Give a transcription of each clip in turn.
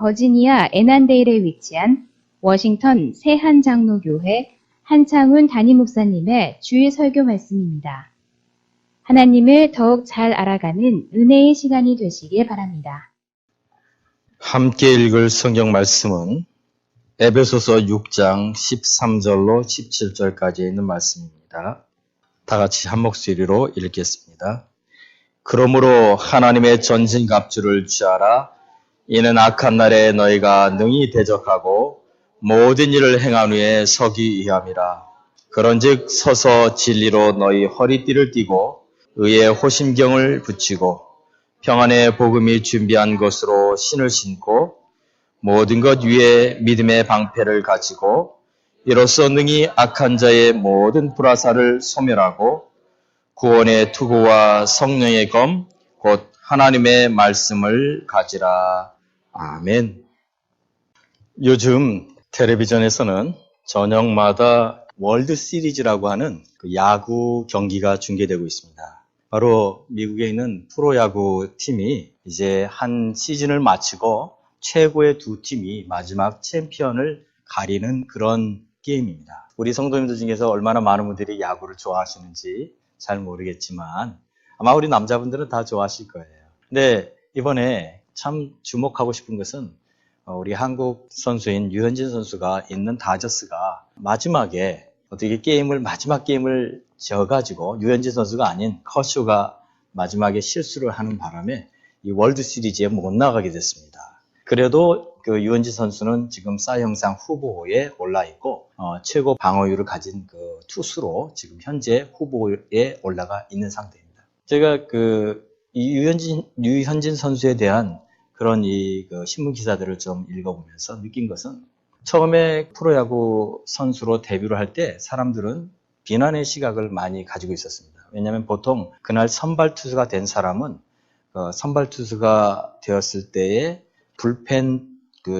버지니아 애난데일에 위치한 워싱턴 새한장로교회 한창훈 담임목사님의 주일 설교 말씀입니다. 하나님을 더욱 잘 알아가는 은혜의 시간이 되시길 바랍니다. 함께 읽을 성경 말씀은 에베소서 6장 13절로 17절까지 있는 말씀입니다. 다 같이 한 목소리로 읽겠습니다. 그러므로 하나님의 전신갑주를 취하라. 이는 악한 날에 너희가 능히 대적하고 모든 일을 행한 후에 서기 위함이라. 그런즉 서서 진리로 너희 허리띠를 띠고 의의 호심경을 붙이고 평안의 복음이 준비한 것으로 신을 신고 모든 것 위에 믿음의 방패를 가지고 이로써 능히 악한 자의 모든 불화살을 소멸하고 구원의 투구와 성령의 검 곧 하나님의 말씀을 가지라. 아멘. 요즘 텔레비전에서는 저녁마다 월드 시리즈라고 하는 그 야구 경기가 중계되고 있습니다. 바로 미국에 있는 프로야구 팀이 이제 한 시즌을 마치고 최고의 두 팀이 마지막 챔피언을 가리는 그런 게임입니다. 우리 성도님들 중에서 얼마나 많은 분들이 야구를 좋아하시는지 잘 모르겠지만 아마 우리 남자분들은 다 좋아하실 거예요. 근데 이번에 참 주목하고 싶은 것은 우리 한국 선수인 류현진 선수가 있는 다저스가 마지막에 어떻게 마지막 게임을 져가지고 류현진 선수가 아닌 커쇼가 마지막에 실수를 하는 바람에 이 월드 시리즈에 못 나가게 됐습니다. 그래도 그 류현진 선수는 지금 사 형상 후보에 올라 있고 최고 방어율을 가진 그 투수로 지금 현재 후보에 올라가 있는 상태입니다. 제가 이 류현진 선수에 대한 그런 그 신문 기사들을 좀 읽어보면서 느낀 것은 처음에 프로야구 선수로 데뷔를 할 때 사람들은 비난의 시각을 많이 가지고 있었습니다. 왜냐하면 보통 그날 선발 투수가 된 사람은 선발 투수가 되었을 때에 불펜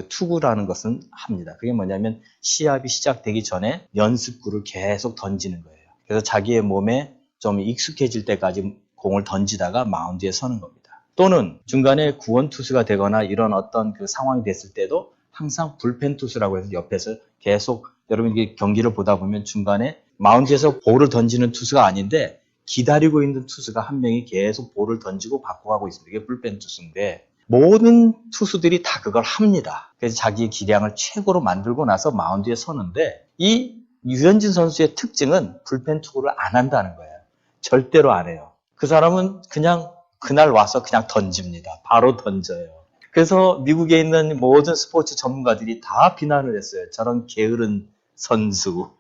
투구라는 것은 합니다. 그게 뭐냐면 시합이 시작되기 전에 연습구를 계속 던지는 거예요. 그래서 자기의 몸에 좀 익숙해질 때까지 공을 던지다가 마운드에 서는 겁니다. 또는 중간에 구원 투수가 되거나 이런 어떤 그 상황이 됐을 때도 항상 불펜 투수라고 해서 옆에서 계속 여러분 이게 경기를 보다 보면 중간에 마운드에서 볼을 던지는 투수가 아닌데 기다리고 있는 투수가 한 명이 계속 볼을 던지고 바꿔가고 있습니다. 이게 불펜 투수인데 모든 투수들이 다 그걸 합니다. 그래서 자기의 기량을 최고로 만들고 나서 마운드에 서는데 이 류현진 선수의 특징은 불펜 투구를 안 한다는 거예요. 절대로 안 해요. 그 사람은 그냥 그날 와서 그냥 던집니다. 바로 던져요. 그래서 미국에 있는 모든 스포츠 전문가들이 다 비난을 했어요. 저런 게으른 선수.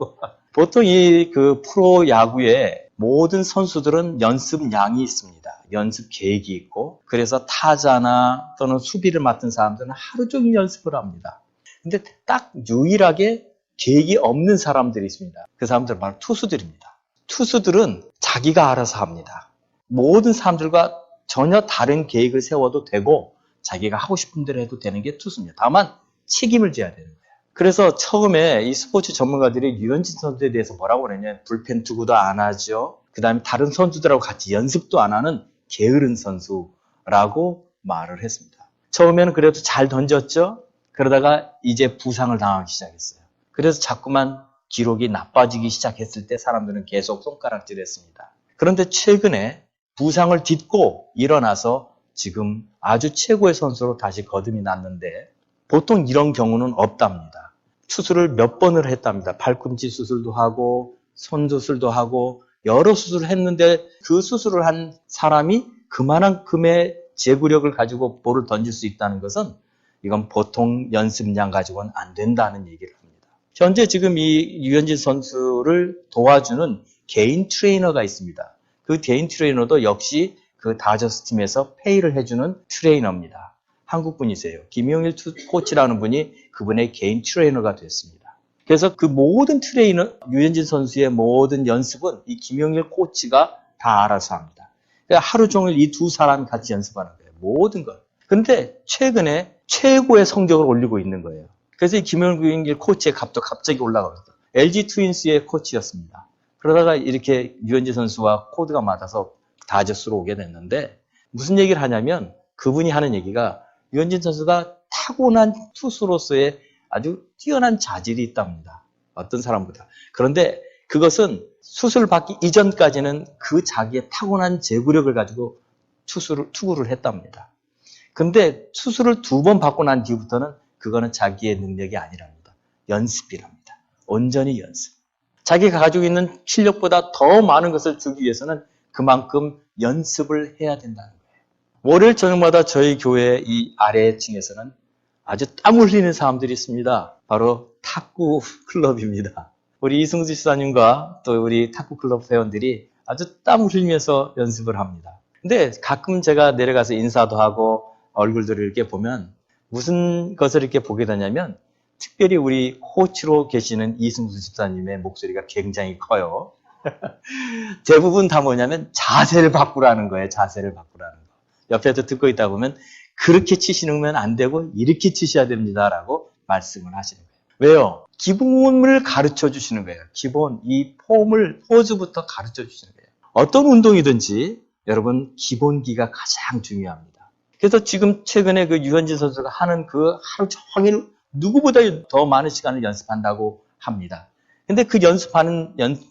보통 그 프로 야구에 모든 선수들은 연습량이 있습니다. 연습 계획이 있고 그래서 타자나 또는 수비를 맡은 사람들은 하루 종일 연습을 합니다. 근데 딱 유일하게 계획이 없는 사람들이 있습니다. 그 사람들은 바로 투수들입니다. 투수들은 자기가 알아서 합니다. 모든 사람들과 전혀 다른 계획을 세워도 되고 자기가 하고 싶은 대로 해도 되는 게 투수입니다. 다만 책임을 져야 되는 거예요. 그래서 처음에 이 스포츠 전문가들이 류현진 선수에 대해서 뭐라고 그랬냐면 불펜 투구도 안 하죠. 그 다음에 다른 선수들하고 같이 연습도 안 하는 게으른 선수라고 말을 했습니다. 처음에는 그래도 잘 던졌죠. 그러다가 이제 부상을 당하기 시작했어요. 그래서 자꾸만 기록이 나빠지기 시작했을 때 사람들은 계속 손가락질했습니다. 그런데 최근에 부상을 딛고 일어나서 지금 아주 최고의 선수로 다시 거듭이 났는데 보통 이런 경우는 없답니다. 수술을 몇 번을 했답니다. 팔꿈치 수술도 하고 손 수술도 하고 여러 수술을 했는데 그 수술을 한 사람이 그만큼의 제구력을 가지고 볼을 던질 수 있다는 것은 이건 보통 연습량 가지고는 안 된다는 얘기를 합니다. 현재 지금 이 류현진 선수를 도와주는 개인 트레이너가 있습니다. 그 개인 트레이너도 역시 그 다저스 팀에서 페이를 해주는 트레이너입니다. 한국 분이세요. 김용일 코치라는 분이 그분의 개인 트레이너가 됐습니다. 그래서 그 모든 트레이너, 류현진 선수의 모든 연습은 이 김용일 코치가 다 알아서 합니다. 그러니까 하루 종일 이 두 사람이 같이 연습하는 거예요. 모든 걸. 근데 최근에 최고의 성적을 올리고 있는 거예요. 그래서 이 김용일 코치의 값도 갑자기 올라가서 LG 트윈스의 코치였습니다. 그러다가 이렇게 류현진 선수와 코드가 맞아서 다저스로 오게 됐는데 무슨 얘기를 하냐면 그분이 하는 얘기가 류현진 선수가 타고난 투수로서의 아주 뛰어난 자질이 있답니다. 어떤 사람보다. 그런데 그것은 수술을 받기 이전까지는 그 자기의 타고난 제구력을 가지고 투구를 했답니다. 근데 수술을 2번 받고 난 뒤부터는 그거는 자기의 능력이 아니랍니다. 연습이랍니다. 온전히 연습. 자기가 가지고 있는 실력보다 더 많은 것을 주기 위해서는 그만큼 연습을 해야 된다는 거예요. 월요일 저녁마다 저희 교회 이 아래층에서는 아주 땀 흘리는 사람들이 있습니다. 바로 탁구 클럽입니다. 우리 이승수 지사님과 또 우리 탁구 클럽 회원들이 아주 땀 흘리면서 연습을 합니다. 근데 가끔 제가 내려가서 인사도 하고 얼굴들을 이렇게 보면 무슨 것을 이렇게 보게 되냐면 특별히 우리 코치로 계시는 이승수 집사님의 목소리가 굉장히 커요. 대부분 다 뭐냐면 자세를 바꾸라는 거예요. 자세를 바꾸라는 거. 옆에서 듣고 있다 보면 그렇게 치시면 안 되고 이렇게 치셔야 됩니다라고 말씀을 하시는 거예요. 왜요? 기본을 가르쳐 주시는 거예요. 기본, 이 포즈부터 가르쳐 주시는 거예요. 어떤 운동이든지 여러분 기본기가 가장 중요합니다. 그래서 지금 최근에 그 유현진 선수가 하는 그 하루 종일 누구보다 더 많은 시간을 연습한다고 합니다. 근데 그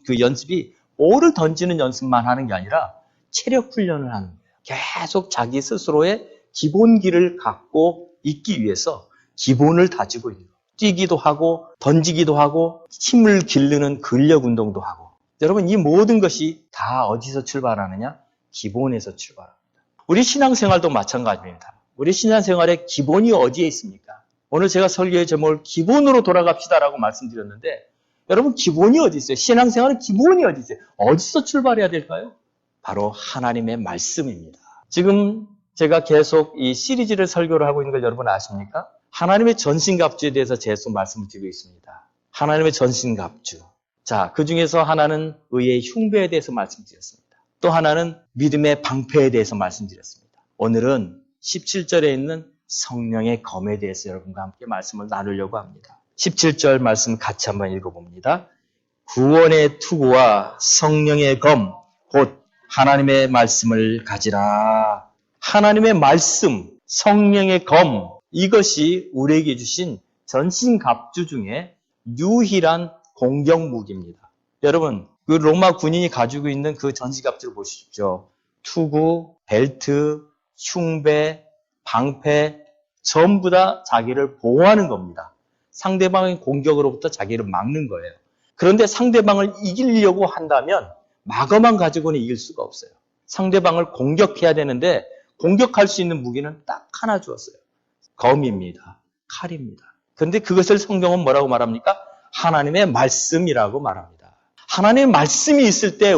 그 연습이 볼을 던지는 연습만 하는 게 아니라 체력 훈련을 하는 거예요. 계속 자기 스스로의 기본기를 갖고 있기 위해서 기본을 다지고 있는 거예요. 뛰기도 하고 던지기도 하고 힘을 기르는 근력 운동도 하고. 여러분 이 모든 것이 다 어디서 출발하느냐? 기본에서 출발합니다. 우리 신앙생활도 마찬가지입니다. 우리 신앙생활의 기본이 어디에 있습니까? 오늘 제가 설교의 제목을 기본으로 돌아갑시다라고 말씀드렸는데 여러분 기본이 어디 있어요? 신앙생활의 기본이 어디 있어요? 어디서 출발해야 될까요? 바로 하나님의 말씀입니다. 지금 제가 계속 이 시리즈를 설교를 하고 있는 걸 여러분 아십니까? 하나님의 전신갑주에 대해서 계속 말씀을 드리고 있습니다. 하나님의 전신갑주. 자, 그 중에서 하나는 의의 흉배에 대해서 말씀드렸습니다. 또 하나는 믿음의 방패에 대해서 말씀드렸습니다. 오늘은 17절에 있는 성령의 검에 대해서 여러분과 함께 말씀을 나누려고 합니다. 17절 말씀 같이 한번 읽어봅니다. 구원의 투구와 성령의 검, 곧 하나님의 말씀을 가지라. 하나님의 말씀, 성령의 검, 이것이 우리에게 주신 전신갑주 중에 유일한 공격 무기입니다. 여러분, 그 로마 군인이 가지고 있는 그 전신갑주를 보십시오. 투구, 벨트, 흉배, 방패, 전부 다 자기를 보호하는 겁니다. 상대방의 공격으로부터 자기를 막는 거예요. 그런데 상대방을 이기려고 한다면 마거만 가지고는 이길 수가 없어요. 상대방을 공격해야 되는데 공격할 수 있는 무기는 딱 하나 주었어요. 검입니다. 칼입니다. 그런데 그것을 성경은 뭐라고 말합니까? 하나님의 말씀이라고 말합니다. 하나님의 말씀이 있을 때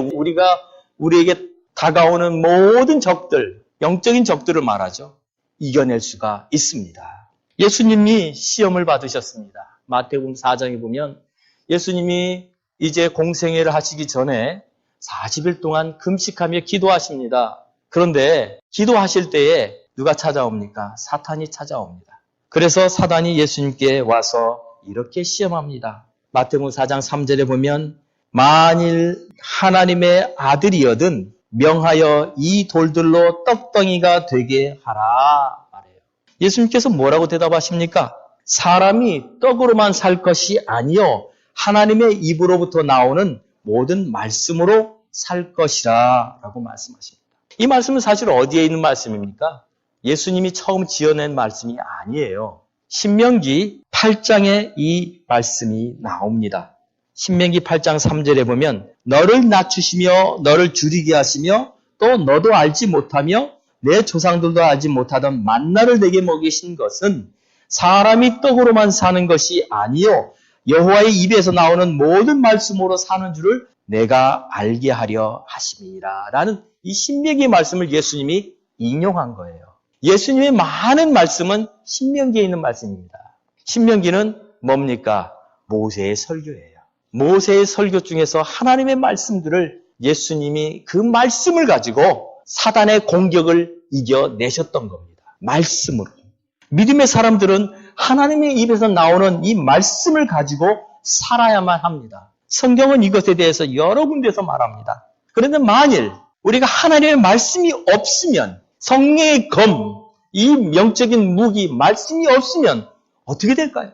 우리에게 다가오는 모든 적들, 영적인 적들을 말하죠. 이겨낼 수가 있습니다. 예수님이 시험을 받으셨습니다. 마태복음 4장에 보면 예수님이 이제 공생애를 하시기 전에 40일 동안 금식하며 기도하십니다. 그런데 기도하실 때에 누가 찾아옵니까? 사탄이 찾아옵니다. 그래서 사단이 예수님께 와서 이렇게 시험합니다. 마태복음 4장 3절에 보면 만일 하나님의 아들이여든 명하여 이 돌들로 떡덩이가 되게 하라 말해요. 예수님께서 뭐라고 대답하십니까? 사람이 떡으로만 살 것이 아니요 하나님의 입으로부터 나오는 모든 말씀으로 살 것이라 라고 말씀하십니다. 이 말씀은 사실 어디에 있는 말씀입니까? 예수님이 처음 지어낸 말씀이 아니에요. 신명기 8장에 이 말씀이 나옵니다. 신명기 8장 3절에 보면 너를 낮추시며 너를 줄이게 하시며 또 너도 알지 못하며 내 조상들도 알지 못하던 만나를 내게 먹이신 것은 사람이 떡으로만 사는 것이 아니요 여호와의 입에서 나오는 모든 말씀으로 사는 줄을 내가 알게 하려 하심이라 라는 이 신명기의 말씀을 예수님이 인용한 거예요. 예수님의 많은 말씀은 신명기에 있는 말씀입니다. 신명기는 뭡니까? 모세의 설교예요. 모세의 설교 중에서 하나님의 말씀들을 예수님이 그 말씀을 가지고 사단의 공격을 이겨내셨던 겁니다. 말씀으로. 믿음의 사람들은 하나님의 입에서 나오는 이 말씀을 가지고 살아야만 합니다. 성경은 이것에 대해서 여러 군데서 말합니다. 그런데 만일 우리가 하나님의 말씀이 없으면 성령의 검, 이 영적인 무기, 말씀이 없으면 어떻게 될까요?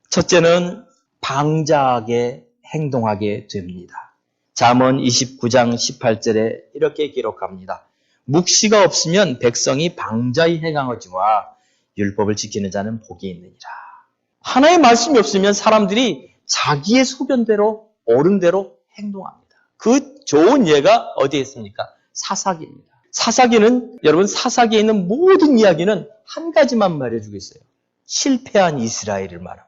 첫째는 방자하게 행동하게 됩니다. 잠언 29장 18절에 이렇게 기록합니다. 묵시가 없으면 백성이 방자히 행하거니와 율법을 지키는 자는 복이 있느니라. 하나의 말씀이 없으면 사람들이 자기의 소견대로 옳은 대로 행동합니다. 그 좋은 예가 어디에 있습니까? 사사기입니다. 사사기는 여러분 사사기에 있는 모든 이야기는 한 가지만 말해주고 있어요. 실패한 이스라엘을 말합니다.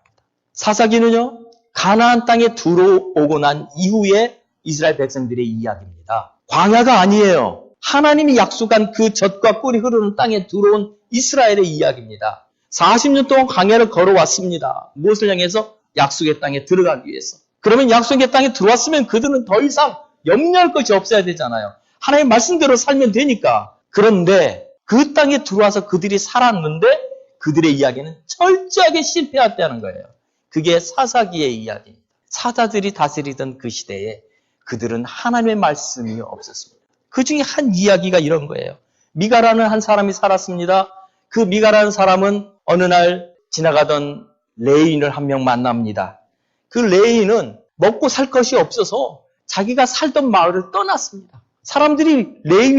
사사기는요. 가나안 땅에 들어오고 난 이후에 이스라엘 백성들의 이야기입니다. 광야가 아니에요. 하나님이 약속한 그 젖과 꿀이 흐르는 땅에 들어온 이스라엘의 이야기입니다. 40년 동안 광야를 걸어왔습니다. 무엇을 향해서? 약속의 땅에 들어가기 위해서. 그러면 약속의 땅에 들어왔으면 그들은 더 이상 염려할 것이 없어야 되잖아요. 하나님의 말씀대로 살면 되니까. 그런데 그 땅에 들어와서 그들이 살았는데 그들의 이야기는 철저하게 실패했다는 거예요. 그게 사사기의 이야기입니다. 사자들이 다스리던 그 시대에 그들은 하나님의 말씀이 없었습니다. 그 중에 한 이야기가 이런 거예요. 미가라는 한 사람이 살았습니다. 그 미가라는 사람은 어느 날 지나가던 레인을 한 명 만납니다. 그 레인은 먹고 살 것이 없어서 자기가 살던 마을을 떠났습니다. 사람들이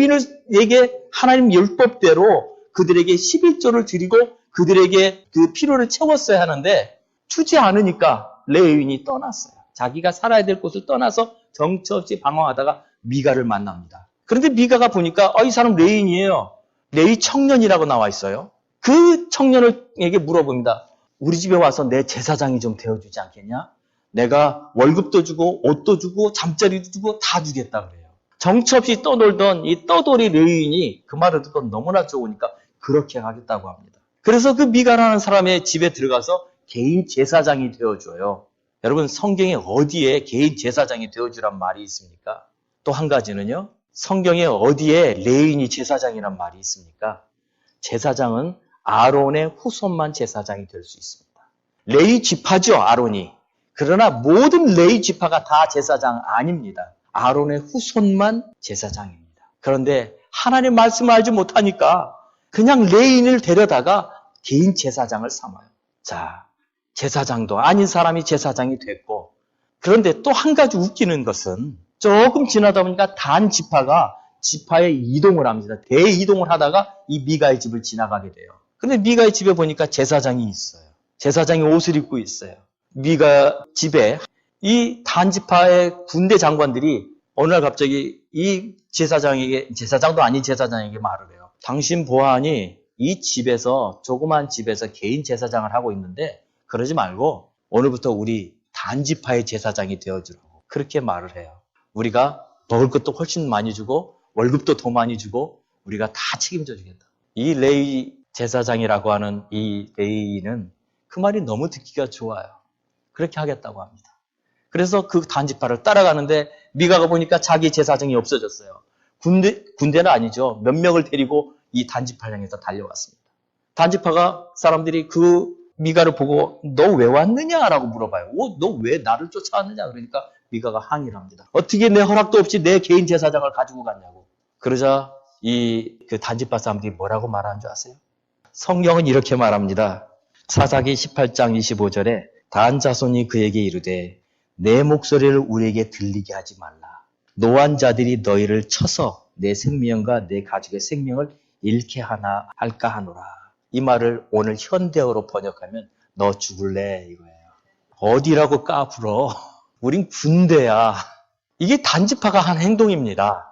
레위인에게 하나님 율법대로 그들에게 11조를 드리고 그들에게 그 필요를 채웠어야 하는데 주지 않으니까 레위인이 떠났어요. 자기가 살아야 될 곳을 떠나서 정처 없이 방황하다가 미가를 만납니다. 그런데 미가가 보니까 이 사람 레위인이에요. 레위 청년이라고 나와 있어요. 그 청년에게 물어봅니다. 우리 집에 와서 내 제사장이 좀 되어주지 않겠냐? 내가 월급도 주고 옷도 주고 잠자리도 주고 다 주겠다 그래요. 정처 없이 떠놀던 이 떠돌이 레위인이 그 말을 듣고 너무나 좋으니까 그렇게 하겠다고 합니다. 그래서 그 미가라는 사람의 집에 들어가서 개인 제사장이 되어줘요. 여러분 성경에 어디에 개인 제사장이 되어주란 말이 있습니까? 또 한 가지는요. 성경에 어디에 레위인이 제사장이란 말이 있습니까? 제사장은 아론의 후손만 제사장이 될 수 있습니다. 레위 지파죠, 아론이. 그러나 모든 레위 지파가 다 제사장 아닙니다. 아론의 후손만 제사장입니다. 그런데 하나님의 말씀을 알지 못하니까 그냥 레위인을 데려다가 개인 제사장을 삼아요. 자, 제사장도 아닌 사람이 제사장이 됐고, 그런데 또 한 가지 웃기는 것은 조금 지나다 보니까 단 지파가 지파에 이동을 합니다. 대이동을 하다가 이 미가의 집을 지나가게 돼요. 그런데 미가의 집에 보니까 제사장이 있어요. 제사장이 옷을 입고 있어요. 미가 집에 이 단지파의 군대 장관들이 어느 날 갑자기 이 제사장도 아닌 제사장에게 말을 해요. 당신 보아하니 이 집에서, 조그만 집에서 개인 제사장을 하고 있는데 그러지 말고 오늘부터 우리 단지파의 제사장이 되어주라고 그렇게 말을 해요. 우리가 먹을 것도 훨씬 많이 주고 월급도 더 많이 주고 우리가 다 책임져 주겠다. 이 레위 제사장이라고 하는 이 레위는 그 말이 너무 듣기가 좋아요. 그렇게 하겠다고 합니다. 그래서 그 단지파를 따라가는데 미가가 보니까 자기 제사장이 없어졌어요. 군대는 아니죠. 몇 명을 데리고 이 단지파를 향해서 달려왔습니다. 단지파가 사람들이 그 미가를 보고 너 왜 왔느냐라고 물어봐요. 너 왜 나를 쫓아왔느냐? 그러니까 미가가 항의를 합니다. 어떻게 내 허락도 없이 내 개인 제사장을 가지고 갔냐고. 그러자 그 단지파 사람들이 뭐라고 말하는 줄 아세요? 성경은 이렇게 말합니다. 사사기 18장 25절에 단 자손이 그에게 이르되 내 목소리를 우리에게 들리게 하지 말라. 노한 자들이 너희를 쳐서 내 생명과 내 가족의 생명을 잃게 할까 하노라. 이 말을 오늘 현대어로 번역하면 너 죽을래 이거예요. 어디라고 까불어. 우린 군대야. 이게 단지파가 한 행동입니다.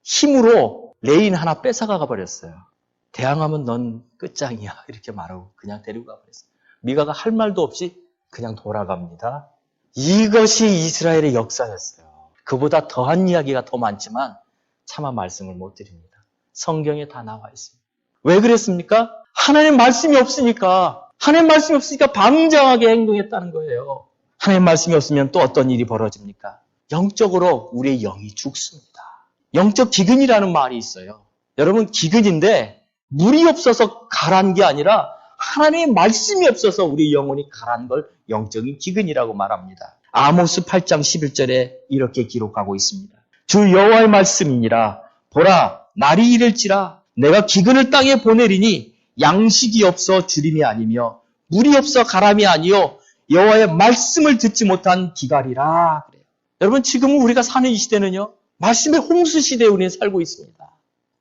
힘으로 레인 하나 뺏어가 버렸어요. 대항하면 넌 끝장이야 이렇게 말하고 그냥 데리고 가버렸어요. 미가가 할 말도 없이 그냥 돌아갑니다. 이것이 이스라엘의 역사였어요. 그보다 더한 이야기가 더 많지만 차마 말씀을 못 드립니다. 성경에 다 나와 있습니다. 왜 그랬습니까? 하나님 말씀이 없으니까 방장하게 행동했다는 거예요. 하나님 말씀이 없으면 또 어떤 일이 벌어집니까? 영적으로 우리의 영이 죽습니다. 영적 기근이라는 말이 있어요. 여러분 기근인데 물이 없어서 가라앉은 게 아니라 하나님의 말씀이 없어서 우리 영혼이 가라앉은 걸 영적인 기근이라고 말합니다. 아모스 8장 11절에 이렇게 기록하고 있습니다. 주 여호와의 말씀이니라. 보라 날이 이를지라 내가 기근을 땅에 보내리니 양식이 없어 주림이 아니며 물이 없어 가람이 아니요 여호와의 말씀을 듣지 못한 기갈이라 그래요. 여러분 지금 우리가 사는 이 시대는요. 말씀의 홍수 시대에 우리는 살고 있습니다.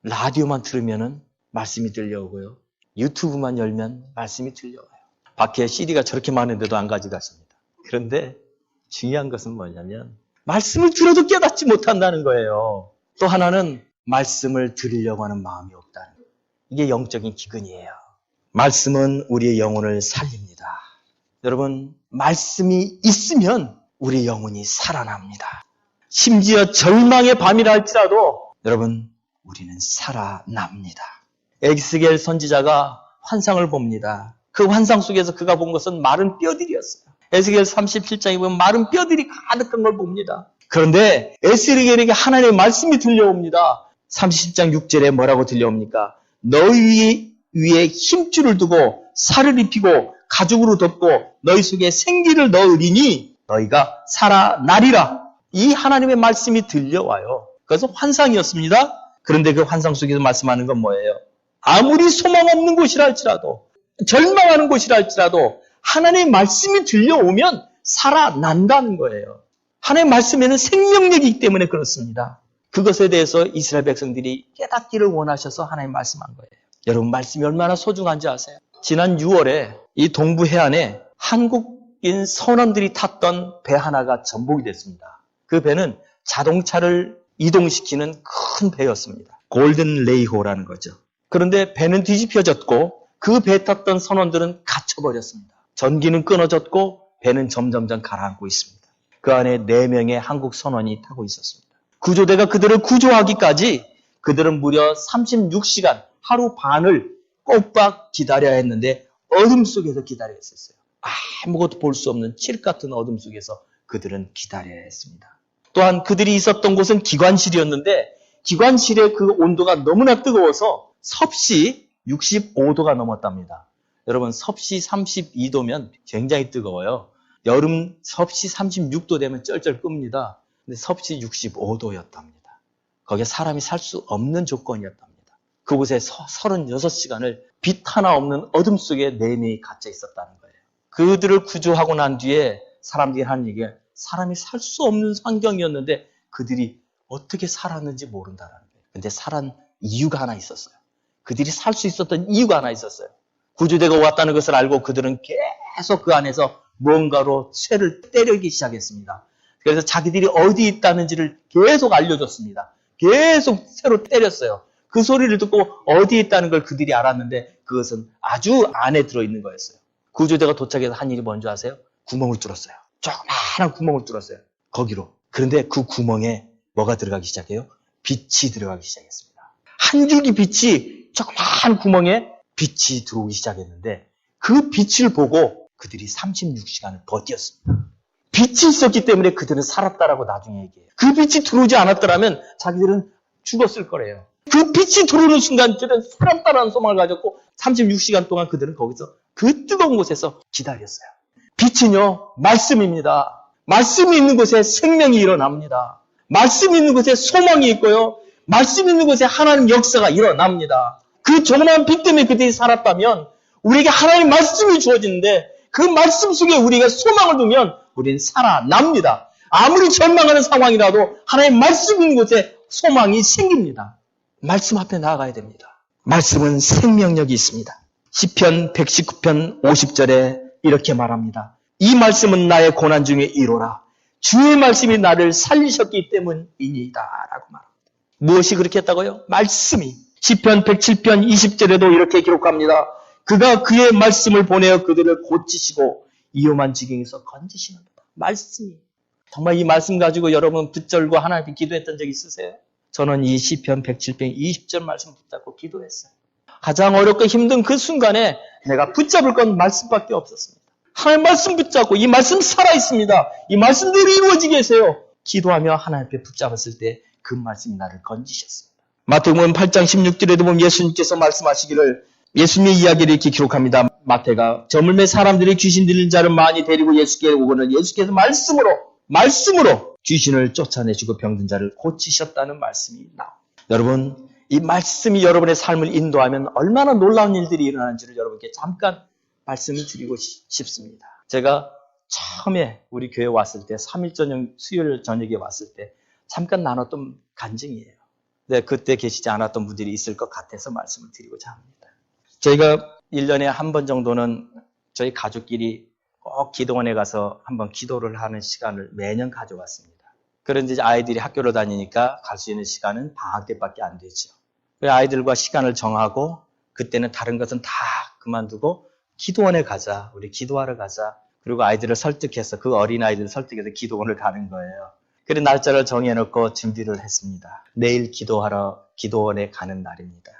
라디오만 들으면은 말씀이 들려오고요. 유튜브만 열면 말씀이 들려와요. 밖에 CD가 저렇게 많은데도 안 가져가십니다. 그런데 중요한 것은 뭐냐면 말씀을 들어도 깨닫지 못한다는 거예요. 또 하나는 말씀을 들으려고 하는 마음이 없다는 거예요. 이게 영적인 기근이에요. 말씀은 우리의 영혼을 살립니다. 여러분 말씀이 있으면 우리의 영혼이 살아납니다. 심지어 절망의 밤이라 할지라도 여러분 우리는 살아납니다. 에스겔 선지자가 환상을 봅니다. 그 환상 속에서 그가 본 것은 마른 뼈들이었어요. 에스겔 37장에 보면 마른 뼈들이 가득한 걸 봅니다. 그런데 에스겔에게 하나님의 말씀이 들려옵니다. 30장 6절에 뭐라고 들려옵니까? 너희 위에 힘줄을 두고 살을 입히고 가죽으로 덮고 너희 속에 생기를 넣으리니 너희가 살아나리라. 이 하나님의 말씀이 들려와요. 그래서 환상이었습니다. 그런데 그 환상 속에서 말씀하는 건 뭐예요? 아무리 소망 없는 곳이라 할지라도 절망하는 곳이라 할지라도 하나님의 말씀이 들려오면 살아난다는 거예요. 하나님의 말씀에는 생명력이 있기 때문에 그렇습니다. 그것에 대해서 이스라엘 백성들이 깨닫기를 원하셔서 하나님 말씀한 거예요. 여러분 말씀이 얼마나 소중한지 아세요? 지난 6월에 이 동부 해안에 한국인 선원들이 탔던 배 하나가 전복이 됐습니다. 그 배는 자동차를 이동시키는 큰 배였습니다. 골든 레이호라는 거죠. 그런데 배는 뒤집혀졌고 그 배 탔던 선원들은 갇혀버렸습니다. 전기는 끊어졌고 배는 점점점 가라앉고 있습니다. 그 안에 4명의 한국 선원이 타고 있었습니다. 구조대가 그들을 구조하기까지 그들은 무려 36시간, 하루 반을 꼬박 기다려야 했는데 어둠 속에서 기다려야 했었어요. 아무것도 볼 수 없는 칠 같은 어둠 속에서 그들은 기다려야 했습니다. 또한 그들이 있었던 곳은 기관실이었는데 기관실의 그 온도가 너무나 뜨거워서 섭씨 65도가 넘었답니다. 여러분 섭씨 32도면 굉장히 뜨거워요. 여름 섭씨 36도 되면 쩔쩔 끕니다. 근데 섭씨 65도였답니다. 거기에 사람이 살 수 없는 조건이었답니다. 그곳에 36시간을 빛 하나 없는 어둠 속에 4명이 갇혀 있었다는 거예요. 그들을 구조하고 난 뒤에 사람들이 하는 얘기가 사람이 살 수 없는 환경이었는데 그들이 어떻게 살았는지 모른다는 거예요. 근데 살은 이유가 하나 있었어요. 그들이 살 수 있었던 이유가 하나 있었어요. 구조대가 왔다는 것을 알고 그들은 계속 그 안에서 무언가로 쇠를 때리기 시작했습니다. 그래서 자기들이 어디 있다는지를 계속 알려줬습니다. 계속 쇠로 때렸어요. 그 소리를 듣고 어디 있다는 걸 그들이 알았는데 그것은 아주 안에 들어있는 거였어요. 구조대가 도착해서 한 일이 뭔지 아세요? 구멍을 뚫었어요. 조그마한 구멍을 뚫었어요. 거기로. 그런데 그 구멍에 뭐가 들어가기 시작해요? 빛이 들어가기 시작했습니다. 한 줄기 빛이 조그마한 구멍에 빛이 들어오기 시작했는데 그 빛을 보고 그들이 36시간을 버텼습니다. 빛이 있었기 때문에 그들은 살았다라고 나중에 얘기해요. 그 빛이 들어오지 않았더라면 자기들은 죽었을 거래요. 그 빛이 들어오는 순간 그들은 살았다라는 소망을 가졌고 36시간 동안 그들은 거기서 그 뜨거운 곳에서 기다렸어요. 빛은요, 말씀입니다. 말씀이 있는 곳에 생명이 일어납니다. 말씀이 있는 곳에 소망이 있고요. 말씀이 있는 곳에 하나님 역사가 일어납니다. 그 조그마한 빛 때문에 그들이 살았다면 우리에게 하나님 말씀이 주어지는데 그 말씀 속에 우리가 소망을 두면 우리는 살아납니다. 아무리 절망하는 상황이라도 하나님 말씀 있는 곳에 소망이 생깁니다. 말씀 앞에 나아가야 됩니다. 말씀은 생명력이 있습니다. 시편 119편 50절에 이렇게 말합니다. 이 말씀은 나의 고난 중에 이로라. 주의 말씀이 나를 살리셨기 때문이니이다. 라고 말합니다. 무엇이 그렇게 했다고요? 말씀이. 시편 107편 20절에도 이렇게 기록합니다. 그가 그의 말씀을 보내어 그들을 고치시고 위험한 지경에서 건지시는다. 말씀이. 정말 이 말씀 가지고 여러분 붙들고 하나님께 기도했던 적 있으세요? 저는 이 시편 107편 20절 말씀 붙잡고 기도했어요. 가장 어렵고 힘든 그 순간에 내가 붙잡을 건 말씀밖에 없었습니다. 하나님 말씀 붙잡고 이 말씀 살아있습니다. 이 말씀대로 이루어지게 해서요. 기도하며 하나님 앞에 붙잡았을 때 그 말씀이 나를 건지셨습니다. 마태복음 8장 16절에도 보면 예수님께서 말씀하시기를 예수님의 이야기를 이렇게 기록합니다. 마태가 저물매 사람들이 귀신 들린 자를 많이 데리고 예수께 오고는 예수께서 말씀으로 귀신을 쫓아내시고 병든 자를 고치셨다는 말씀이 나옵니다. 여러분 이 말씀이 여러분의 삶을 인도하면 얼마나 놀라운 일들이 일어나는지를 여러분께 잠깐 말씀을 드리고 싶습니다. 제가 처음에 우리 교회 왔을 때 3일 저녁, 수요일 저녁에 왔을 때 잠깐 나눴던 간증이에요. 네, 그때 계시지 않았던 분들이 있을 것 같아서 말씀을 드리고자 합니다. 저희가 1년에 한 번 정도는 저희 가족끼리 꼭 기도원에 가서 한번 기도를 하는 시간을 매년 가져왔습니다. 그런데 이제 아이들이 학교를 다니니까 갈 수 있는 시간은 방학 때밖에 안 되죠. 그래서 아이들과 시간을 정하고 그때는 다른 것은 다 그만두고 기도원에 가자. 우리 기도하러 가자. 그리고 아이들을 설득해서 그 어린아이들을 설득해서 기도원을 가는 거예요. 그래서 날짜를 정해놓고 준비를 했습니다. 내일 기도하러 기도원에 가는 날입니다.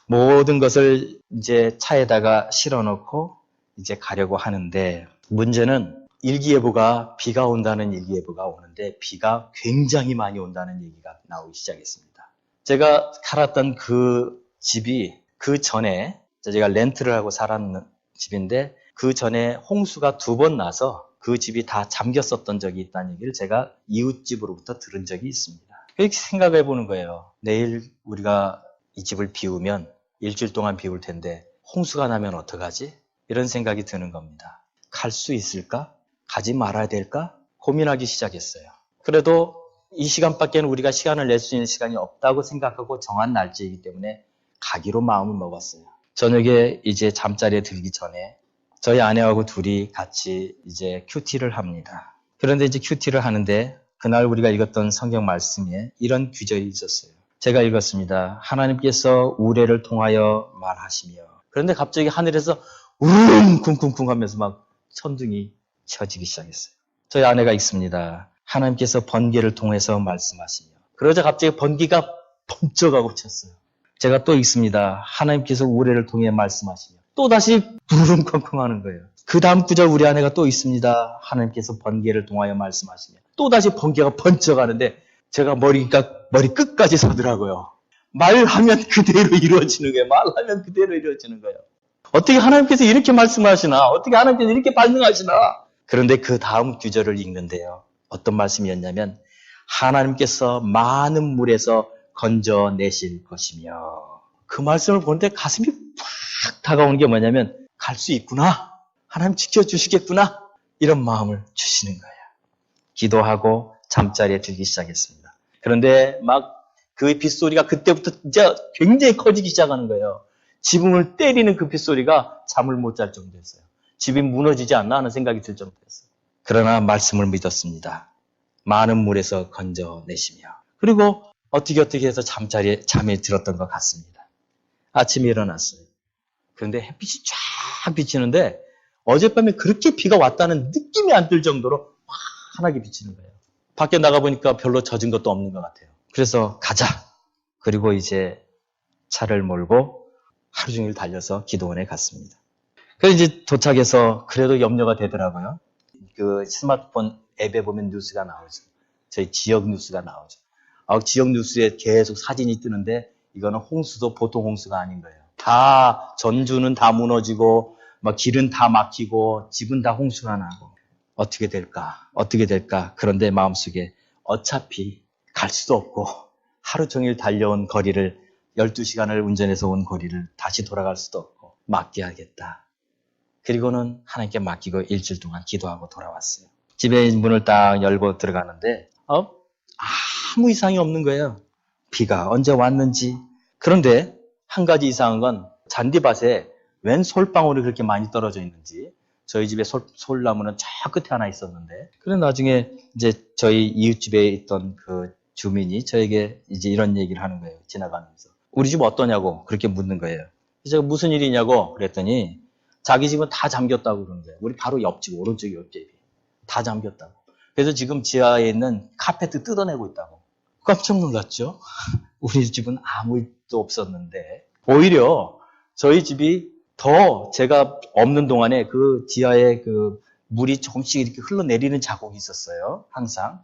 모든 것을 이제 차에다가 실어놓고 이제 가려고 하는데 문제는 일기예보가 비가 온다는 일기예보가 오는데 비가 굉장히 많이 온다는 얘기가 나오기 시작했습니다. 제가 살았던 그 집이 그 전에 제가 렌트를 하고 살았는 집인데 그 전에 홍수가 2번 나서 그 집이 다 잠겼었던 적이 있다는 얘기를 제가 이웃집으로부터 들은 적이 있습니다. 그렇게 생각해 보는 거예요. 내일 우리가 이 집을 비우면 일주일 동안 비울 텐데 홍수가 나면 어떡하지? 이런 생각이 드는 겁니다. 갈 수 있을까? 가지 말아야 될까? 고민하기 시작했어요. 그래도 이 시간밖에는 우리가 시간을 낼 수 있는 시간이 없다고 생각하고 정한 날짜이기 때문에 가기로 마음을 먹었어요. 저녁에 이제 잠자리에 들기 전에 저희 아내하고 둘이 같이 이제 큐티를 합니다. 그런데 이제 큐티를 하는데 그날 우리가 읽었던 성경 말씀에 이런 규절이 있었어요. 제가 읽었습니다. 하나님께서 우레를 통하여 말하시며 그런데 갑자기 하늘에서 우릉 쿵쿵쿵 하면서 막 천둥이 쳐지기 시작했어요. 저희 아내가 읽습니다. 하나님께서 번개를 통해서 말씀하시며 그러자 갑자기 번개가 번쩍하고 쳤어요. 제가 또 읽습니다. 하나님께서 우레를 통해 말씀하시며 또다시 부르릉 쾅쾅 하는 거예요. 그 다음 구절 우리 아내가 또 있습니다. 하나님께서 번개를 통하여 말씀하시며 또다시 번개가 번쩍하는데 제가 머리 끝까지 서더라고요. 말하면 그대로 이루어지는 거예요. 말하면 그대로 이루어지는 거예요. 어떻게 하나님께서 이렇게 말씀하시나? 어떻게 하나님께서 이렇게 반응하시나? 그런데 그 다음 구절을 읽는데요. 어떤 말씀이었냐면 하나님께서 많은 물에서 건져내실 것이며 그 말씀을 보는데 가슴이 팍 다가오는 게 뭐냐면 갈 수 있구나. 하나님 지켜주시겠구나. 이런 마음을 주시는 거예요. 기도하고 잠자리에 들기 시작했습니다. 그런데 막 그 빗소리가 그때부터 진짜 굉장히 커지기 시작하는 거예요. 지붕을 때리는 그 빗소리가 잠을 못 잘 정도였어요. 집이 무너지지 않나 하는 생각이 들 정도였어요. 그러나 말씀을 믿었습니다. 많은 물에서 건져내시며 그리고 어떻게 해서 잠에 들었던 것 같습니다. 아침에 일어났어요. 그런데 햇빛이 쫙 비치는데 어젯밤에 그렇게 비가 왔다는 느낌이 안 들 정도로 환하게 비치는 거예요. 밖에 나가보니까 별로 젖은 것도 없는 것 같아요. 그래서 가자. 그리고 이제 차를 몰고 하루 종일 달려서 기도원에 갔습니다. 그래서 이제 도착해서 그래도 염려가 되더라고요. 그 스마트폰 앱에 보면 뉴스가 나오죠. 저희 지역 뉴스가 나오죠. 지역 뉴스에 계속 사진이 뜨는데 이거는 홍수도 보통 홍수가 아닌 거예요. 다 전주는 다 무너지고 막 길은 다 막히고 집은 다 홍수가 나고 어떻게 될까? 그런데 마음속에 어차피 갈 수도 없고 하루 종일 달려온 거리를 12시간을 운전해서 온 거리를 다시 돌아갈 수도 없고 맡겨야겠다. 그리고는 하나님께 맡기고 일주일 동안 기도하고 돌아왔어요. 집에 문을 딱 열고 들어가는데 아무 이상이 없는 거예요. 비가 언제 왔는지. 그런데 한 가지 이상한 건 잔디밭에 웬 솔방울이 그렇게 많이 떨어져 있는지 저희 집에 솔나무는 저 끝에 하나 있었는데 그래 나중에 이제 저희 이웃집에 있던 그 주민이 저에게 이제 이런 얘기를 하는 거예요. 지나가면서. 우리 집 어떠냐고 그렇게 묻는 거예요. 제가 무슨 일이냐고 그랬더니 자기 집은 다 잠겼다고 그러는 거예요. 우리 바로 옆집, 오른쪽 옆집이. 다 잠겼다고. 그래서 지금 지하에 있는 카페트 뜯어내고 있다고. 깜짝 놀랐죠? 우리 집은 아무 일도 없었는데. 오히려 저희 집이 더 제가 없는 동안에 그 지하에 그 물이 조금씩 이렇게 흘러내리는 자국이 있었어요. 항상.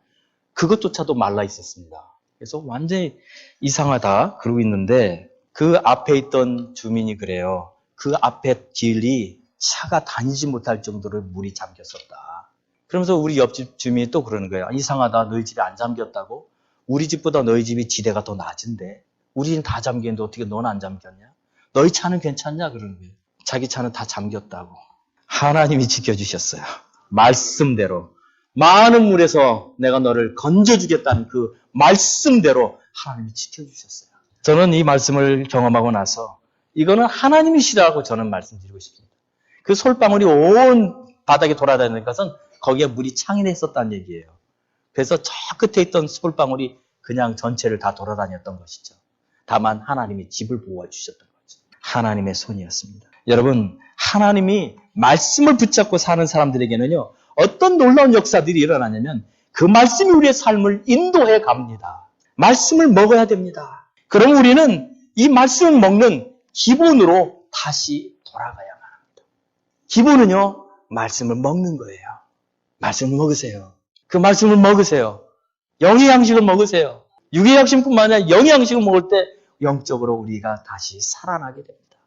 그것조차도 말라 있었습니다. 그래서 완전히 이상하다 그러고 있는데 그 앞에 있던 주민이 그래요. 그 앞에 길이 차가 다니지 못할 정도로 물이 잠겼었다. 그러면서 우리 옆집 주민이 또 그러는 거예요. 이상하다. 너희 집이 안 잠겼다고? 우리 집보다 너희 집이 지대가 더 낮은데 우리는 다 잠겼는데 어떻게 넌 안 잠겼냐? 너희 차는 괜찮냐? 그러는 거예요. 자기 차는 다 잠겼다고. 하나님이 지켜주셨어요. 말씀대로. 많은 물에서 내가 너를 건져주겠다는 그 말씀대로 하나님이 지켜주셨어요. 저는 이 말씀을 경험하고 나서 이거는 하나님이시라고 저는 말씀드리고 싶습니다. 그 솔방울이 온 바닥에 돌아다니는 것은 거기에 물이 창인해 있었다는 얘기예요. 그래서 저 끝에 있던 솔방울이 그냥 전체를 다 돌아다녔던 것이죠. 다만 하나님이 집을 보호해 주셨던 거죠. 하나님의 손이었습니다. 여러분, 하나님이 말씀을 붙잡고 사는 사람들에게는요, 어떤 놀라운 역사들이 일어나냐면 그 말씀이 우리의 삶을 인도해 갑니다. 말씀을 먹어야 됩니다. 그럼 우리는 이 말씀을 먹는 기본으로 다시 돌아가야만 합니다. 기본은요, 말씀을 먹는 거예요. 말씀을 먹으세요. 그 말씀을 먹으세요. 영의 양식을 먹으세요. 육의 양식뿐만 아니라 영의 양식을 먹을 때 영적으로 우리가 다시 살아나게 됩니다.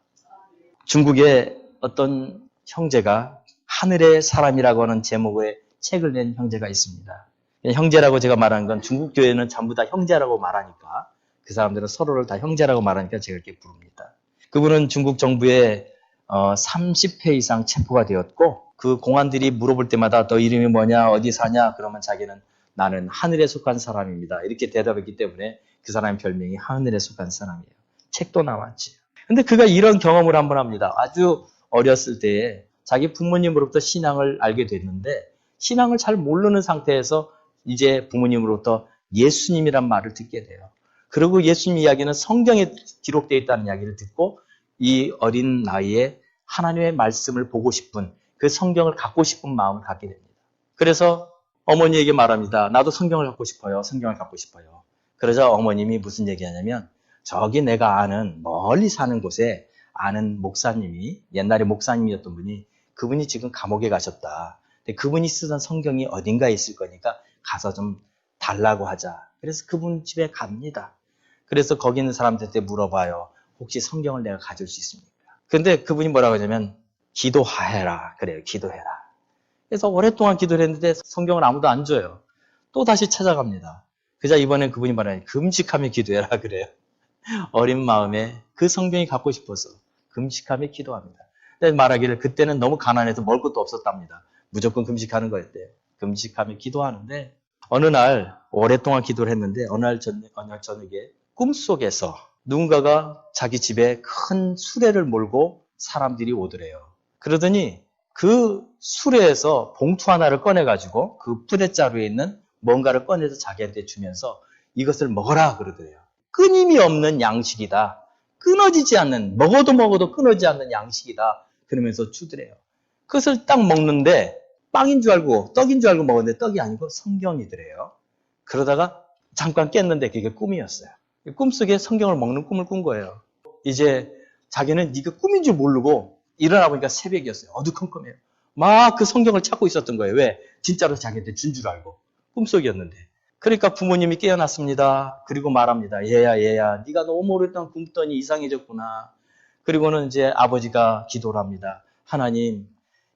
중국의 어떤 형제가 하늘의 사람이라고 하는 제목의 책을 낸 형제가 있습니다. 형제라고 제가 말하는 건 중국 교회는 전부 다 형제라고 말하니까 그 사람들은 서로를 다 형제라고 말하니까 제가 이렇게 부릅니다. 그분은 중국 정부에 30회 이상 체포가 되었고 그 공안들이 물어볼 때마다 너 이름이 뭐냐 어디 사냐 그러면 자기는 나는 하늘에 속한 사람입니다. 이렇게 대답했기 때문에 그 사람의 별명이 하늘에 속한 사람이에요. 책도 나왔지. 근데 그가 이런 경험을 한번 합니다. 아주 어렸을 때에 자기 부모님으로부터 신앙을 알게 됐는데 신앙을 잘 모르는 상태에서 이제 부모님으로부터 예수님이란 말을 듣게 돼요. 그리고 예수님 이야기는 성경에 기록되어 있다는 이야기를 듣고 이 어린 나이에 하나님의 말씀을 보고 싶은 그 성경을 갖고 싶은 마음을 갖게 됩니다. 그래서 어머니에게 말합니다. 나도 성경을 갖고 싶어요. 성경을 갖고 싶어요. 그러자 어머님이 무슨 얘기하냐면 저기 내가 아는 멀리 사는 곳에 아는 목사님이 옛날에 목사님이었던 분이 그분이 지금 감옥에 가셨다. 근데 그분이 쓰던 성경이 어딘가에 있을 거니까 가서 좀 달라고 하자. 그래서 그분 집에 갑니다. 그래서 거기 있는 사람들한테 물어봐요. 혹시 성경을 내가 가질 수 있습니까? 근데 그분이 뭐라고 하냐면 기도해라. 그래요. 기도해라. 그래서 오랫동안 기도를 했는데 성경을 아무도 안 줘요. 또 다시 찾아갑니다. 그자 이번엔 그분이 말하니 금식하며 기도해라 그래요. 어린 마음에 그 성경이 갖고 싶어서 금식하며 기도합니다. 근데 말하기를 그때는 너무 가난해서 먹을 것도 없었답니다. 무조건 금식하는 거였대요. 금식하며 기도하는데 어느 날 오랫동안 기도를 했는데 어느 날 저녁에 꿈속에서 누군가가 자기 집에 큰 수레를 몰고 사람들이 오더래요. 그러더니 그 수레에서 봉투 하나를 꺼내가지고 그 푸대자루에 있는 뭔가를 꺼내서 자기한테 주면서 이것을 먹어라 그러더래요. 끊임이 없는 양식이다. 끊어지지 않는, 먹어도 끊어지지 않는 양식이다. 그러면서 주더래요. 그것을 딱 먹는데 빵인 줄 알고 떡인 줄 알고 먹었는데 떡이 아니고 성경이더래요. 그러다가 잠깐 깼는데 그게 꿈이었어요. 꿈속에 성경을 먹는 꿈을 꾼 거예요. 이제 자기는 이게 꿈인 줄 모르고 일어나 보니까 새벽이었어요. 어두컴컴해요. 막 그 성경을 찾고 있었던 거예요. 왜? 진짜로 자기한테 준 줄 알고. 꿈속이었는데. 그러니까 부모님이 깨어났습니다. 그리고 말합니다. 얘야 네가 너무 오랫동안 굶더니 이상해졌구나. 그리고는 이제 아버지가 기도를 합니다. 하나님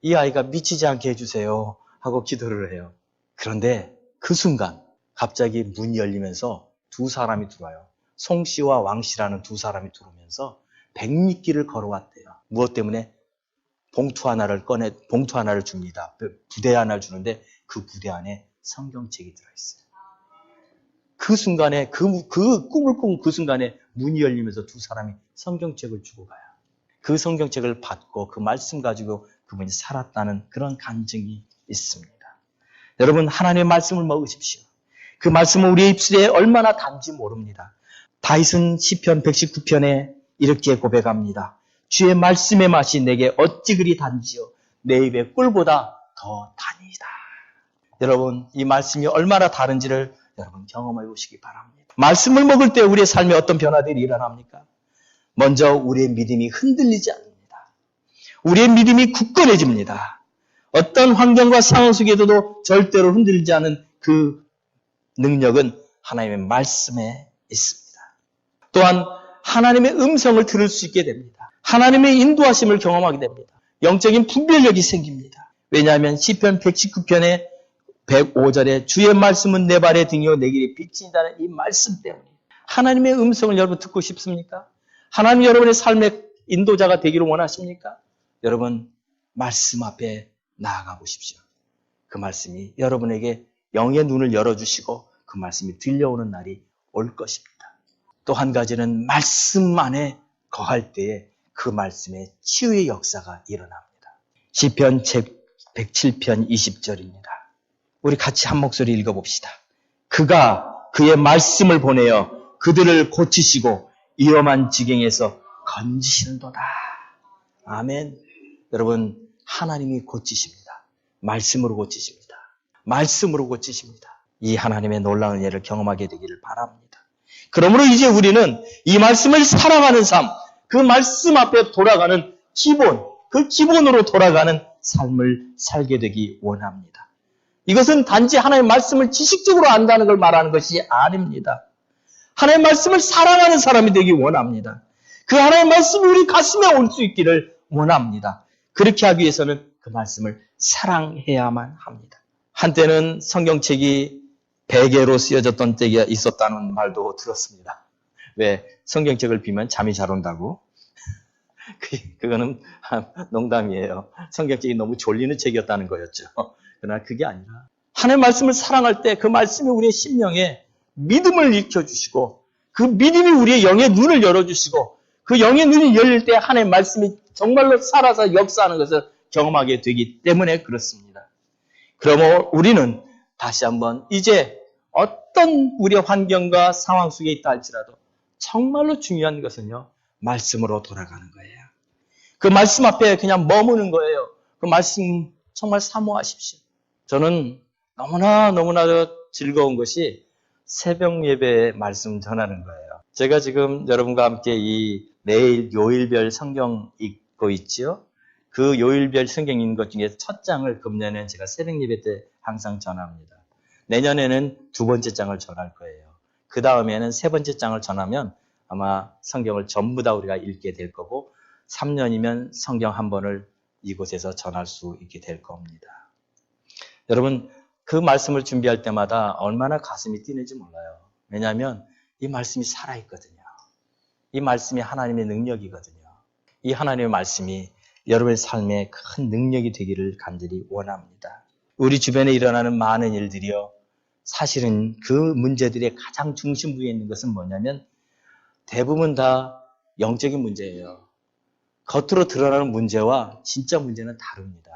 이 아이가 미치지 않게 해주세요 하고 기도를 해요. 그런데 그 순간 갑자기 문이 열리면서 두 사람이 들어와요. 송 씨와 왕 씨라는 두 사람이 들어오면서 100리길을 걸어왔대요. 무엇 때문에? 봉투 하나를 줍니다. 부대 하나를 주는데 그 부대 안에 성경책이 들어있어요. 그 순간에 그 꿈을 꾼 그 순간에 문이 열리면서 두 사람이 성경책을 주고 가요. 그 성경책을 받고 그 말씀 가지고 그분이 살았다는 그런 간증이 있습니다. 여러분 하나님의 말씀을 먹으십시오. 그 말씀은 우리의 입술에 얼마나 단지 모릅니다. 다윗은 시편 119편에 이렇게 고백합니다. 주의 말씀의 맛이 내게 어찌 그리 단지요 내 입의 꿀보다 더 다니이다. 여러분 이 말씀이 얼마나 다른지를 여러분 경험해 보시기 바랍니다. 말씀을 먹을 때 우리의 삶에 어떤 변화들이 일어납니까? 먼저 우리의 믿음이 흔들리지 않습니다. 우리의 믿음이 굳건해집니다. 어떤 환경과 상황 속에서도 절대로 흔들리지 않은 그 능력은 하나님의 말씀에 있습니다. 또한 하나님의 음성을 들을 수 있게 됩니다. 하나님의 인도하심을 경험하게 됩니다. 영적인 분별력이 생깁니다. 왜냐하면 시편 119편에 105절에 주의 말씀은 내 발의 등이요 내 길의 빛이다는 이 말씀 때문에 하나님의 음성을 여러분 듣고 싶습니까? 하나님 여러분의 삶의 인도자가 되기를 원하십니까? 여러분 말씀 앞에 나아가 보십시오. 그 말씀이 여러분에게 영의 눈을 열어주시고 그 말씀이 들려오는 날이 올 것입니다. 또 한 가지는 말씀 안에 거할 때에 그 말씀의 치유의 역사가 일어납니다. 시편 107편 20절입니다. 우리 같이 한 목소리 읽어봅시다. 그가 그의 말씀을 보내어 그들을 고치시고 위험한 지경에서 건지시는도다. 아멘. 여러분 하나님이 고치십니다. 말씀으로 고치십니다. 말씀으로 고치십니다. 이 하나님의 놀라운 예를 경험하게 되기를 바랍니다. 그러므로 이제 우리는 이 말씀을 사랑하는 삶, 그 말씀 앞에 돌아가는 기본, 그 기본으로 돌아가는 삶을 살게 되기 원합니다. 이것은 단지 하나님의 말씀을 지식적으로 안다는 걸 말하는 것이 아닙니다. 하나님의 말씀을 사랑하는 사람이 되기 원합니다. 그 하나님의 말씀이 우리 가슴에 올 수 있기를 원합니다. 그렇게 하기 위해서는 그 말씀을 사랑해야만 합니다. 한때는 성경책이 베개로 쓰여졌던 때가 있었다는 말도 들었습니다. 왜? 성경책을 비면 잠이 잘 온다고? 그거는 농담이에요. 성경책이 너무 졸리는 책이었다는 거였죠. 그러나 그게 아니라 하나님의 말씀을 사랑할 때 그 말씀이 우리의 심령에 믿음을 일으켜주시고 그 믿음이 우리의 영의 눈을 열어주시고 그 영의 눈이 열릴 때 하나님의 말씀이 정말로 살아서 역사하는 것을 경험하게 되기 때문에 그렇습니다. 그러므로 우리는 다시 한번 이제 어떤 우리의 환경과 상황 속에 있다 할지라도 정말로 중요한 것은요. 말씀으로 돌아가는 거예요. 그 말씀 앞에 그냥 머무는 거예요. 그 말씀 정말 사모하십시오. 저는 너무나 즐거운 것이 새벽 예배에 말씀 전하는 거예요. 제가 지금 여러분과 함께 이 매일 요일별 성경 읽고 있지요. 그 요일별 성경 읽는 것 중에 첫 장을 금년에는 제가 새벽 예배 때 항상 전합니다. 내년에는 두 번째 장을 전할 거예요. 그 다음에는 세 번째 장을 전하면 아마 성경을 전부 다 우리가 읽게 될 거고 3년이면 성경 한 번을 이곳에서 전할 수 있게 될 겁니다. 여러분 그 말씀을 준비할 때마다 얼마나 가슴이 뛰는지 몰라요. 왜냐하면 이 말씀이 살아있거든요. 이 말씀이 하나님의 능력이거든요. 이 하나님의 말씀이 여러분의 삶에 큰 능력이 되기를 간절히 원합니다. 우리 주변에 일어나는 많은 일들이요. 사실은 그 문제들의 가장 중심부에 있는 것은 뭐냐면 대부분 다 영적인 문제예요. 겉으로 드러나는 문제와 진짜 문제는 다릅니다.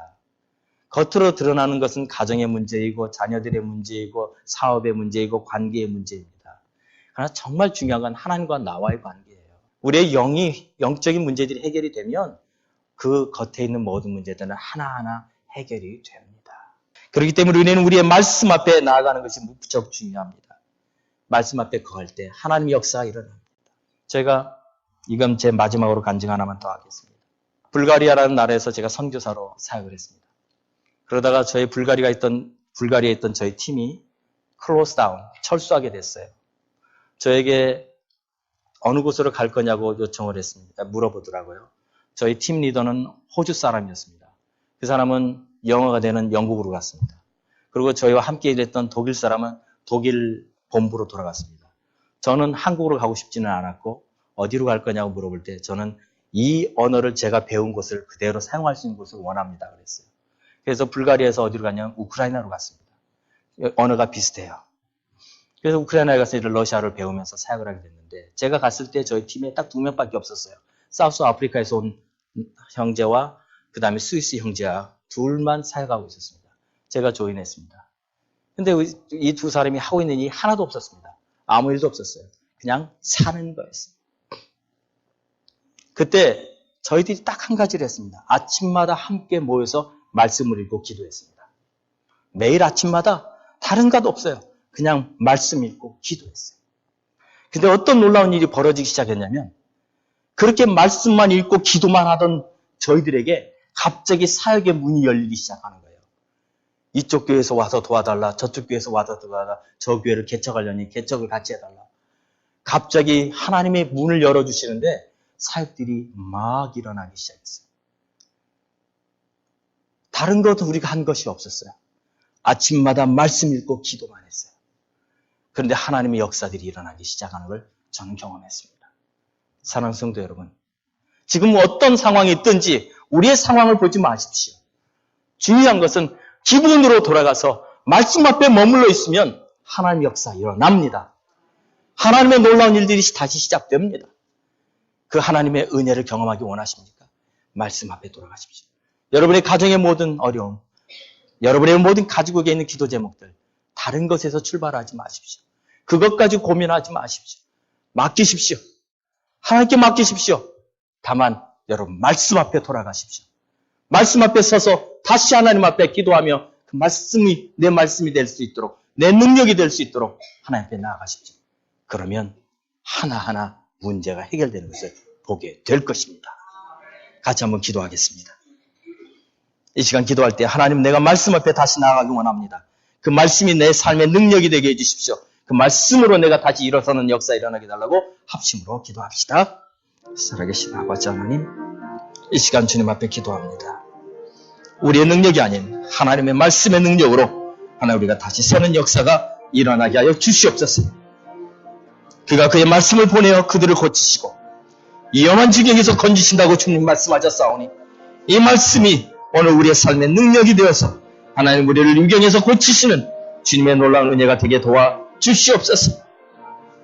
겉으로 드러나는 것은 가정의 문제이고 자녀들의 문제이고 사업의 문제이고 관계의 문제입니다. 그러나 정말 중요한 건 하나님과 나와의 관계예요. 우리의 영적인 문제들이 해결이 되면 그 겉에 있는 모든 문제들은 하나하나 해결이 됩니다. 그렇기 때문에 우리는 우리의 말씀 앞에 나아가는 것이 무척 중요합니다. 말씀 앞에 거할 때 하나님의 역사가 일어납니다. 제가 이건 제 마지막으로 간증 하나만 더 하겠습니다. 불가리아라는 나라에서 제가 선교사로 사역을 했습니다. 그러다가 불가리아에 있던 저희 팀이 클로즈 다운, 철수하게 됐어요. 저에게 어느 곳으로 갈 거냐고 요청을 했습니다. 물어보더라고요. 저희 팀 리더는 호주 사람이었습니다. 그 사람은 영어가 되는 영국으로 갔습니다. 그리고 저희와 함께 일했던 독일 사람은 독일 본부로 돌아갔습니다. 저는 한국으로 가고 싶지는 않았고 어디로 갈 거냐고 물어볼 때 저는 이 언어를 제가 배운 곳을 그대로 사용할 수 있는 곳을 원합니다. 그랬어요. 그래서 불가리아에서 어디로 갔냐면 우크라이나로 갔습니다. 언어가 비슷해요. 그래서 우크라이나에 가서 러시아를 배우면서 사역을 하게 됐는데 제가 갔을 때 저희 팀에 딱 2명밖에 없었어요. 사우스 아프리카에서 온 형제와 그 다음에 스위스 형제와 둘만 사역하고 있었습니다. 제가 조인했습니다. 근데 이 두 사람이 하고 있는 일이 하나도 없었습니다. 아무 일도 없었어요. 그냥 사는 거였어요. 그때 저희들이 딱 한 가지를 했습니다. 아침마다 함께 모여서 말씀을 읽고 기도했습니다. 매일 아침마다 다른 것도 없어요. 그냥 말씀 읽고 기도했어요. 근데 어떤 놀라운 일이 벌어지기 시작했냐면 그렇게 말씀만 읽고 기도만 하던 저희들에게 갑자기 사역의 문이 열리기 시작하는 거예요. 이쪽 교회에서 와서 도와달라. 저쪽 교회에서 와서 도와달라. 저 교회를 개척하려니 개척을 같이 해달라. 갑자기 하나님의 문을 열어주시는데 사역들이 막 일어나기 시작했어요. 다른 것도 우리가 한 것이 없었어요. 아침마다 말씀 읽고 기도만 했어요. 그런데 하나님의 역사들이 일어나기 시작하는 걸 저는 경험했습니다. 사랑하는 성도 여러분, 지금 어떤 상황이 있든지 우리의 상황을 보지 마십시오. 중요한 것은 기본으로 돌아가서 말씀 앞에 머물러 있으면 하나님의 역사 일어납니다. 하나님의 놀라운 일들이 다시 시작됩니다. 그 하나님의 은혜를 경험하기 원하십니까? 말씀 앞에 돌아가십시오. 여러분의 가정의 모든 어려움, 여러분의 모든 가지고 있는 기도 제목들, 다른 것에서 출발하지 마십시오. 그것 가지고 고민하지 마십시오. 맡기십시오. 하나님께 맡기십시오. 다만 여러분 말씀 앞에 돌아가십시오. 말씀 앞에 서서 다시 하나님 앞에 기도하며 그 말씀이 내 말씀이 될 수 있도록, 내 능력이 될 수 있도록 하나님 앞에 나아가십시오. 그러면 하나하나 문제가 해결되는 것을 보게 될 것입니다. 같이 한번 기도하겠습니다. 이 시간 기도할 때 하나님, 내가 말씀 앞에 다시 나아가기 원합니다. 그 말씀이 내 삶의 능력이 되게 해주십시오. 그 말씀으로 내가 다시 일어서는 역사 일어나게 달라고 합심으로 기도합시다. 살아계신 아버지 하나님, 이 시간 주님 앞에 기도합니다. 우리의 능력이 아닌 하나님의 말씀의 능력으로 하나 우리가 다시 서는 역사가 일어나게 하여 주시옵소서. 그가 그의 말씀을 보내어 그들을 고치시고 위험한 지경에서 건지신다고 주님 말씀하셨사오니 이 말씀이 오늘 우리의 삶의 능력이 되어서 하나님 우리를 유경에서 고치시는 주님의 놀라운 은혜가 되게 도와 주시옵소서.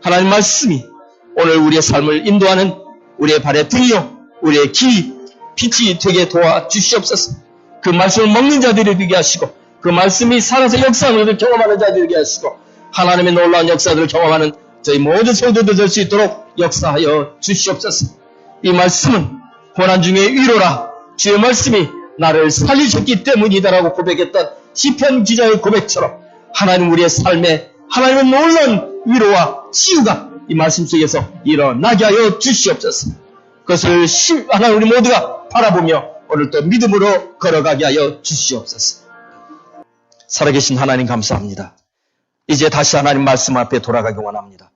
하나님 말씀이 오늘 우리의 삶을 인도하는 우리의 발의 등이요 우리의 빛이 되게 도와 주시옵소서. 그 말씀을 먹는 자들이 되게 하시고 그 말씀이 살아서 역사하는 것을 경험하는 자들이 되게 하시고 하나님의 놀라운 역사들을 경험하는 저희 모든 성도들 될 수 있도록 역사하여 주시옵소서. 이 말씀은 고난 중에 위로라. 주의 말씀이 나를 살리셨기 때문이다라고 고백했던 시편 기자의 고백처럼 하나님 우리의 삶에 하나님의 놀라운 위로와 치유가 이 말씀 속에서 일어나게 하여 주시옵소서. 그것을 하나님 우리 모두가 바라보며 오늘 또 믿음으로 걸어가게 하여 주시옵소서. 살아계신 하나님 감사합니다. 이제 다시 하나님 말씀 앞에 돌아가기 원합니다.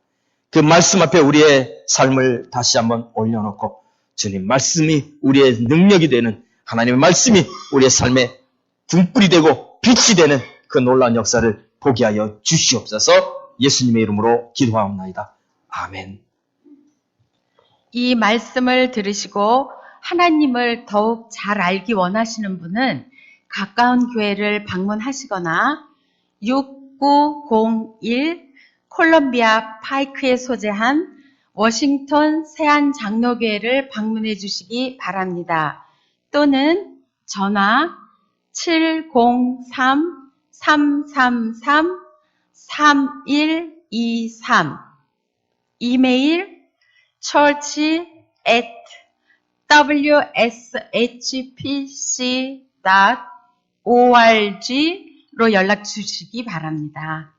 그 말씀 앞에 우리의 삶을 다시 한번 올려놓고 주님 말씀이 우리의 능력이 되는 하나님의 말씀이 우리의 삶의 등불이 되고 빛이 되는 그 놀라운 역사를 보게 하여 주시옵소서. 예수님의 이름으로 기도하옵나이다. 아멘. 이 말씀을 들으시고 하나님을 더욱 잘 알기 원하시는 분은 가까운 교회를 방문하시거나 6901 콜럼비아 파이크에 소재한 워싱턴 세안장로교회를 방문해 주시기 바랍니다. 또는 전화 703-333-3123 이메일 church@wshpc.org로 연락 주시기 바랍니다.